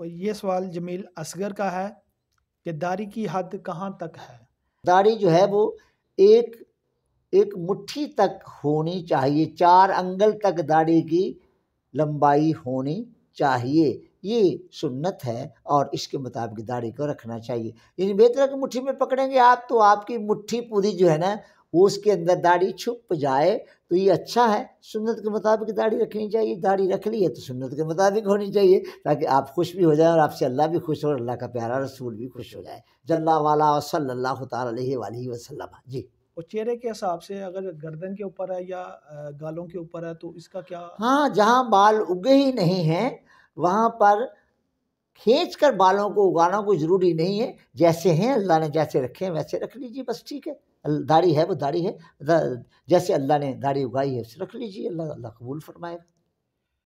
और ये सवाल जमील असगर का है कि दाढ़ी की हद कहाँ तक है? दाढ़ी जो है वो एक एक मुट्ठी तक होनी चाहिए, 4 अंगल तक दाढ़ी की लंबाई होनी चाहिए। ये सुन्नत है और इसके मुताबिक दाढ़ी को रखना चाहिए। यानी बेहतर है कि मुट्ठी में पकड़ेंगे आप तो आपकी मुट्ठी पूरी जो है ना वो उसके अंदर दाढ़ी छुप जाए, तो ये अच्छा है। सुन्नत के मुताबिक दाढ़ी रखनी चाहिए। दाढ़ी रख ली है तो सुन्नत के मुताबिक होनी चाहिए, ताकि आप खुश भी हो जाए और आपसे अल्लाह भी खुश हो और अल्लाह का प्यारा रसूल भी खुश हो जाए। जल्ला वाला और सल्लल्लाहु ताला अलैहि वसल्लम। जी। और चेहरे के हिसाब से अगर गर्दन के ऊपर है या गालों के ऊपर है तो इसका क्या? हाँ, जहाँ बाल उगे ही नहीं हैं वहाँ पर खींच कर बालों को उगाना कोई ज़रूरी नहीं है। जैसे हैं अल्लाह ने जैसे रखे हैं वैसे रख लीजिए, बस ठीक है। दाढ़ी है वो दाढ़ी है, जैसे अल्लाह ने दाढ़ी उगाई है उसे रख लीजिए, अल्लाह अल्लाह कबूल फरमाएगा।